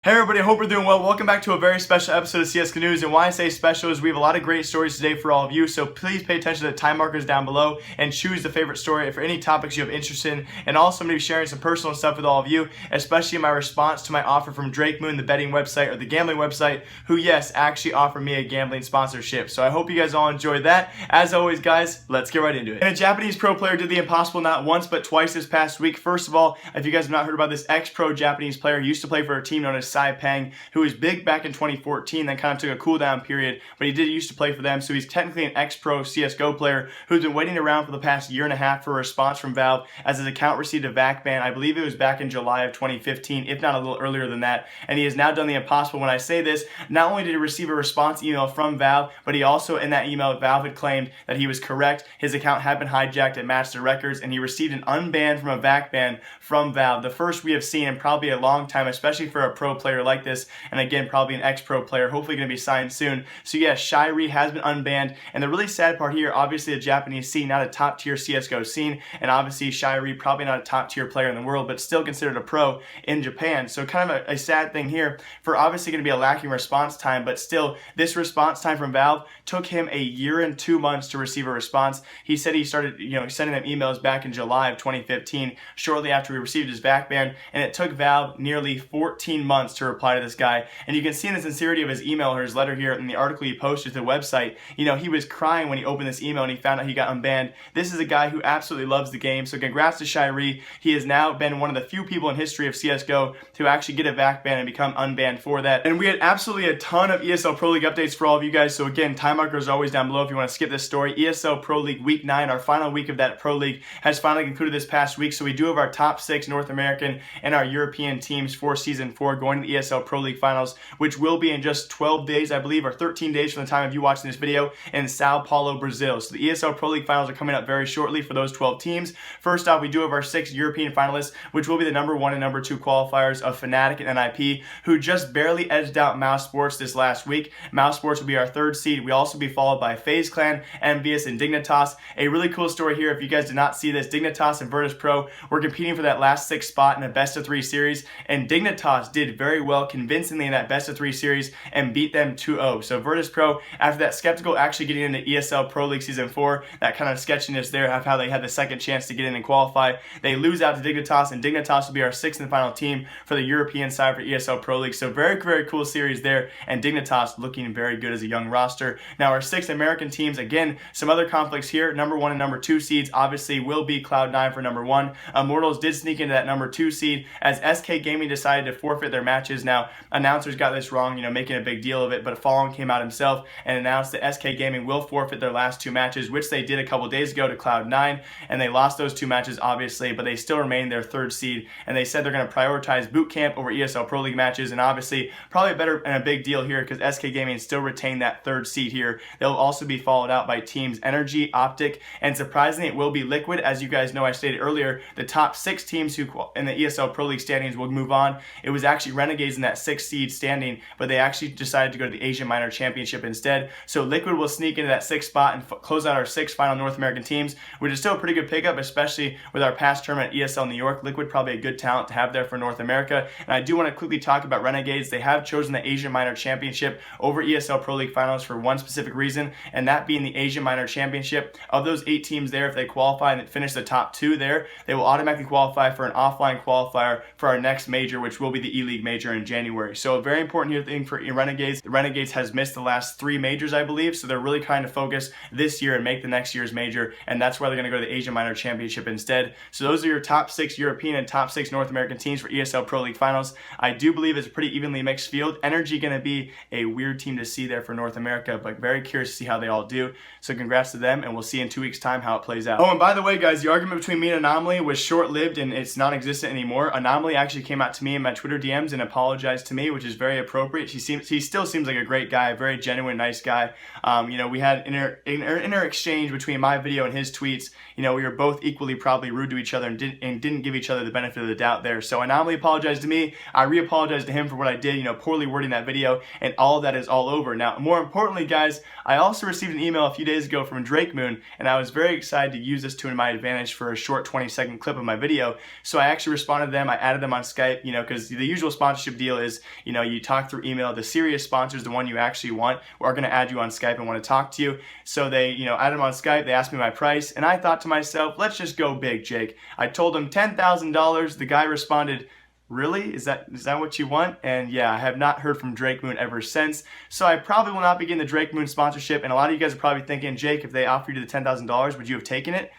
Hey everybody, I hope you're doing well. Welcome back to a very special episode of CS News. And why I say special is we have a lot of great stories today for all of you. So please pay attention to the time markers down below and choose the favorite story for any topics you have interest in. And also I'm going to be sharing some personal stuff with all of you, especially in my response to my offer from Drake Moon, the betting website or the gambling website, who yes, actually offered me a gambling sponsorship. So I hope you guys all enjoyed that. As always guys, let's get right into it. And a Japanese pro player did the impossible not once but twice this past week. First of all, if you guys have not heard about this ex-pro Japanese player, he used to play for a team known as Saipang, who was big back in 2014, then kind of took a cool down period, but he did used to play for them, so he's technically an ex-pro CSGO player who's been waiting around for the past year and a half for a response from Valve as his account received a VAC ban. I believe it was back in July of 2015, if not a little earlier than that, and he has now done the impossible. When I say this, not only did he receive a response email from Valve, but he also, in that email, Valve had claimed that he was correct, his account had been hijacked, it matched the records, and he received an unbanned from a VAC ban from Valve, the first we have seen in probably a long time, especially for a pro player like this, and again, probably an ex-pro player, hopefully going to be signed soon. So yes, Shiree has been unbanned, and the really sad part here, obviously the Japanese scene, not a top-tier CSGO scene, and obviously Shiree probably not a top-tier player in the world, but still considered a pro in Japan. So kind of a sad thing here for obviously going to be a lacking response time, but still, this response time from Valve took him a year and 2 months to receive a response. He said he started, sending them emails back in July of 2015, shortly after he received his VAC ban, and it took Valve nearly 14 months to reply to this guy. And you can see in the sincerity of his email or his letter here in the article he posted to the website, he was crying when he opened this email and he found out he got unbanned. This is a guy who absolutely loves the game, so congrats to Shiree. He has now been one of the few people in history of CSGO to actually get a VAC ban and become unbanned for that. And we had absolutely a ton of ESL Pro League updates for all of you guys, so again, time markers are always down below if you want to skip this story. ESL Pro League Week 9, our final week of that Pro League, has finally concluded this past week, so we do have our top 6 North American and our European teams for Season 4 going to the ESL Pro League Finals, which will be in just 12 days, I believe, or 13 days from the time of you watching this video in Sao Paulo, Brazil. So the ESL Pro League Finals are coming up very shortly for those 12 teams. First off, we do have our 6 European finalists, which will be the number 1 and number 2 qualifiers of Fnatic and NIP, who just barely edged out Mouse Sports this last week. Mouse Sports will be our 3rd seed. We also be followed by FaZe Clan, Envious, and Dignitas. A really cool story here, if you guys did not see this, Dignitas and Virtus Pro were competing for that last 6th spot in a best-of-3 series, and Dignitas did very well convincingly in that best-of-3 series and beat them 2-0. So Virtus Pro, after that skeptical actually getting into ESL Pro League Season 4, that kind of sketchiness there of how they had the second chance to get in and qualify, they lose out to Dignitas, and Dignitas will be our 6th and final team for the European side for ESL Pro League. So very, very cool series there, and Dignitas looking very good as a young roster. Now our 6 American teams, again, some other conflicts here. Number 1 and number 2 seeds obviously will be Cloud9 for number 1. Immortals did sneak into that number 2 seed as SK Gaming decided to forfeit their matches. Now, announcers got this wrong, making a big deal of it, but Fallen came out himself and announced that SK Gaming will forfeit their last 2 matches, which they did a couple days ago to Cloud9, and they lost those 2 matches obviously, but they still remain their 3rd seed, and they said they're going to prioritize boot camp over ESL Pro League matches, and obviously probably better and a big deal here because SK Gaming still retain that 3rd seed here. They'll also be followed out by teams Energy, Optic, and surprisingly it will be Liquid. As you guys know, I stated earlier, the top 6 teams who in the ESL Pro League standings will move on. It was actually Renegades in that 6th seed standing, but they actually decided to go to the Asian Minor Championship instead. So Liquid will sneak into that 6th spot and close out our 6 final North American teams, which is still a pretty good pickup, especially with our past tournament at ESL New York. Liquid probably a good talent to have there for North America. And I do want to quickly talk about Renegades. They have chosen the Asian Minor Championship over ESL Pro League Finals for one specific reason, and that being the Asian Minor Championship. Of those 8 teams there, if they qualify and finish the top 2 there, they will automatically qualify for an offline qualifier for our next major, which will be the E-League major in January. So a very important here thing for Renegades. The Renegades has missed the last 3 majors, I believe, so they're really trying to focus this year and make the next year's major, and that's why they're going to go to the Asian Minor Championship instead. So those are your top 6 European and top 6 North American teams for ESL Pro League Finals. I do believe it's a pretty evenly mixed field. Energy going to be a weird team to see there for North America, but very curious to see how they all do. So congrats to them, and we'll see in 2 weeks' time how it plays out. Oh, and by the way, guys, the argument between me and Anomaly was short-lived, and it's non-existent anymore. Anomaly actually came out to me in my Twitter DMs and apologized to me, which is very appropriate. He still seems like a great guy, very genuine, nice guy. We had an inner exchange between my video and his tweets. We were both equally probably rude to each other and didn't give each other the benefit of the doubt there. So Anomaly apologized to me. I re-apologized to him for what I did, poorly wording that video, and all of that is all over. Now, more importantly, guys, I also received an email a few days ago from Drake Moon, and I was very excited to use this to my advantage for a short 20-second clip of my video. So I actually responded to them. I added them on Skype, because the usual sponsor sponsorship deal is, you know, you talk through email. The serious sponsors, the one you actually want, are going to add you on Skype and want to talk to you. So they, you know, added them on Skype. They asked me my price, and I thought to myself, let's just go big, Jake. I told him $10,000. The guy responded, really? Is that what you want? And yeah, I have not heard from Drake Moon ever since. So I probably will not begin the Drake Moon sponsorship. And a lot of you guys are probably thinking, Jake, if they offered you the $10,000, would you have taken it?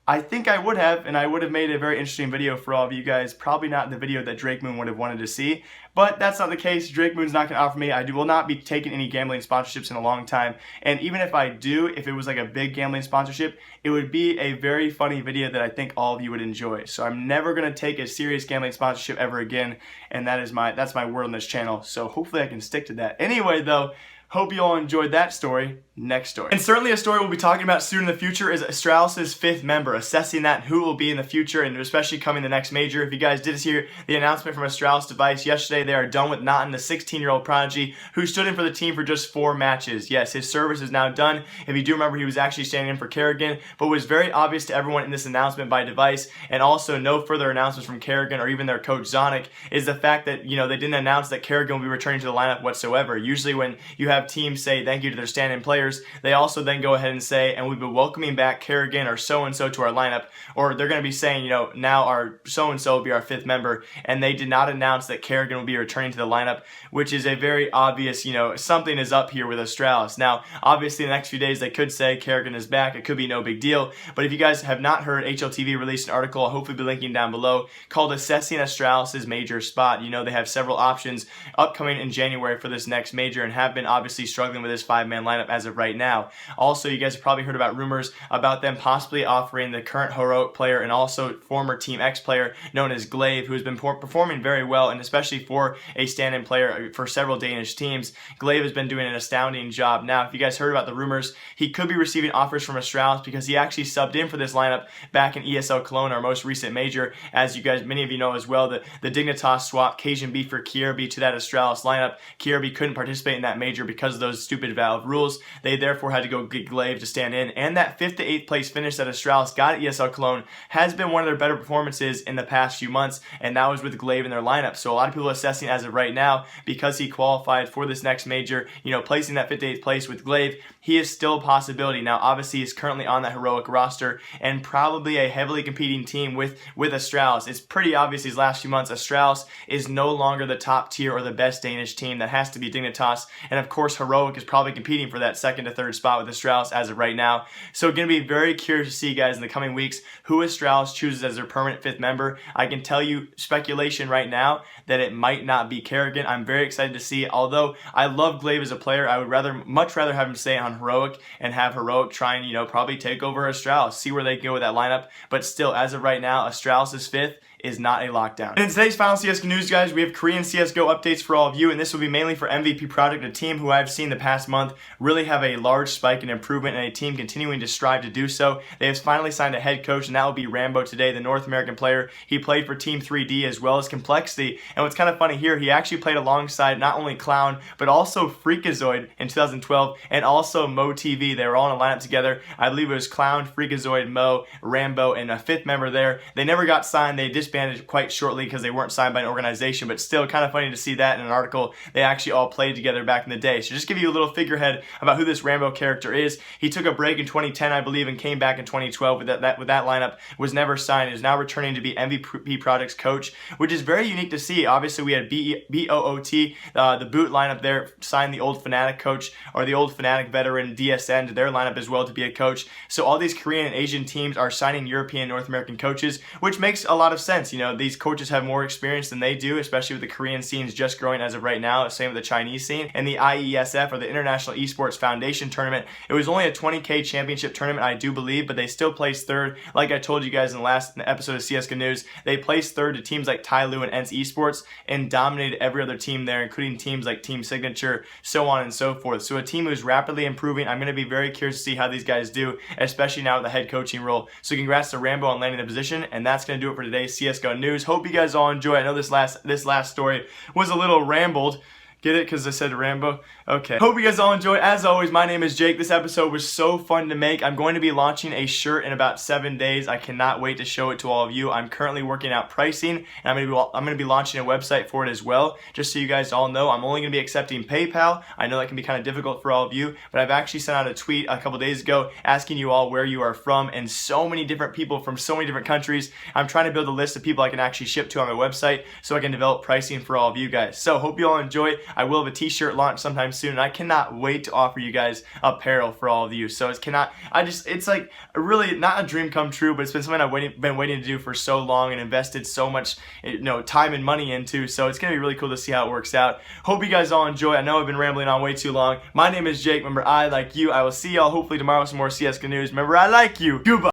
I think I would have, and I would have made a very interesting video for all of you guys. Probably not the video that Drake Moon would have wanted to see, but that's not the case. Drake Moon's not going to offer me. Will not be taking any gambling sponsorships in a long time, and even if I do, if it was like a big gambling sponsorship, it would be a very funny video that I think all of you would enjoy. So I'm never going to take a serious gambling sponsorship ever again, and that's my word on this channel. So hopefully I can stick to that. Anyway, though, hope you all enjoyed that story. Next story. And certainly a story we'll be talking about soon in the future is Astralis' 5th member, assessing that who will be in the future and especially coming the next major. If you guys did hear the announcement from Astralis Device yesterday, they are done with Notan, the 16-year-old prodigy who stood in for the team for just 4 matches. Yes, his service is now done. If you do remember, he was actually standing in for Kerrigan, but was very obvious to everyone in this announcement by Device, and also no further announcements from Kerrigan or even their coach Zonic, is the fact that, you know, they didn't announce that Kerrigan will be returning to the lineup whatsoever. Usually when you have teams say thank you to their stand-in players, they also then go ahead and say, and we've been welcoming back Kerrigan or so-and-so to our lineup, or they're going to be saying, you know, now our so-and-so will be our 5th member, and they did not announce that Kerrigan will be returning to the lineup, which is a very obvious, you know, something is up here with Astralis. Now, obviously, in the next few days, they could say Kerrigan is back. It could be no big deal, but if you guys have not heard, HLTV released an article, I'll hopefully be linking down below, called Assessing Astralis' Major Spot. You know, they have several options upcoming in January for this next major and have been obviously struggling with this 5-man lineup as of right now. Also, you guys have probably heard about rumors about them possibly offering the current heroic player and also former Team X player known as Glaive, who has been performing very well, and especially for a stand-in player for several Danish teams, Glaive has been doing an astounding job. Now, if you guys heard about the rumors, he could be receiving offers from Astralis because he actually subbed in for this lineup back in ESL Cologne, our most recent major. As you guys, many of you know as well, the Dignitas swap Cajun B for Kierby to that Astralis lineup. Kierby couldn't participate in that major because of those stupid Valve rules. They therefore had to go get Glaive to stand in, and that 5th to 8th place finish that Astralis got at ESL Cologne has been one of their better performances in the past few months, and that was with Glaive in their lineup. So a lot of people are assessing as of right now, because he qualified for this next major, you know, placing that 5th to 8th place with Glaive, he is still a possibility. Now, obviously, he's currently on that heroic roster and probably a heavily competing team with Astralis. It's pretty obvious these last few months, Astralis is no longer the top tier or the best Danish team. That has to be Dignitas, and of course, heroic is probably competing for that 2nd to 3rd spot with Astralis as of right now. So going to be very curious to see, guys, in the coming weeks who Astralis chooses as their permanent 5th member. I can tell you speculation right now that it might not be Kerrigan. I'm very excited to see. Although I love Glaive as a player, I would much rather have him stay on heroic and have heroic try and, you know, probably take over Astralis, see where they go with that lineup. But still, as of right now, Astralis' 5th is not a lockdown. And in today's final CSGO news, guys, we have Korean CSGO updates for all of you, and this will be mainly for MVP Product, a team who I've seen the past month really have a large spike in improvement, and a team continuing to strive to do so. They have finally signed a head coach, and that will be Rambo today, the North American player. He played for Team 3D as well as Complexity, and what's kind of funny here, he actually played alongside not only Clown, but also Freakazoid in 2012, and also Mo TV. They were all in a lineup together. I believe it was Clown, Freakazoid, Mo, Rambo, and a 5th member there. They never got signed. They disbanded quite shortly because they weren't signed by an organization, but still kind of funny to see that in an article. They actually all played together back in the day. So just give you a little figurehead about who this Rambo character is. He took a break in 2010, I believe, and came back in 2012 with that lineup, was never signed, is now returning to be MVP Product's coach, which is very unique to see. Obviously, we had b.o.o.t, the boot lineup there, signed the old Fnatic coach, or the old Fnatic veteran DSN to their lineup as well to be a coach. So all these Korean and Asian teams are signing European and North American coaches, which makes a lot of sense. You know, these coaches have more experience than they do, especially with the Korean scenes just growing as of right now. Same with the Chinese scene. And the IESF, or the International Esports Foundation tournament, it was only a 20K championship tournament, I do believe, but they still placed 3rd. Like I told you guys in the last episode of CSGO News, they placed 3rd to teams like Tyloo and ENCE Esports and dominated every other team there, including teams like Team Signature, so on and so forth. So a team who's rapidly improving. I'm going to be very curious to see how these guys do, especially now with the head coaching role. So congrats to Rambo on landing the position, and that's going to do it for today's CSGO News. Hope you guys all enjoy. I know this last story was a little rambled. Get it? Because I said Rambo? Okay. Hope you guys all enjoy. As always, my name is Jake. This episode was so fun to make. I'm going to be launching a shirt in about 7 days. I cannot wait to show it to all of you. I'm currently working out pricing, and I'm going to be launching a website for it as well. Just so you guys all know, I'm only going to be accepting PayPal. I know that can be kind of difficult for all of you, but I've actually sent out a tweet a couple days ago asking you all where you are from, and so many different people from so many different countries. I'm trying to build a list of people I can actually ship to on my website so I can develop pricing for all of you guys. So hope you all enjoy. I will have a t-shirt launch sometime soon, and I cannot wait to offer you guys apparel for all of you. So it's like really not a dream come true, but it's been something I've been waiting to do for so long and invested so much time and money into. So it's gonna be really cool to see how it works out. Hope you guys all enjoy. I know I've been rambling on way too long. My name is Jake. Remember, I like you. I will see y'all hopefully tomorrow with some more CS news. Remember, I like you. Goodbye.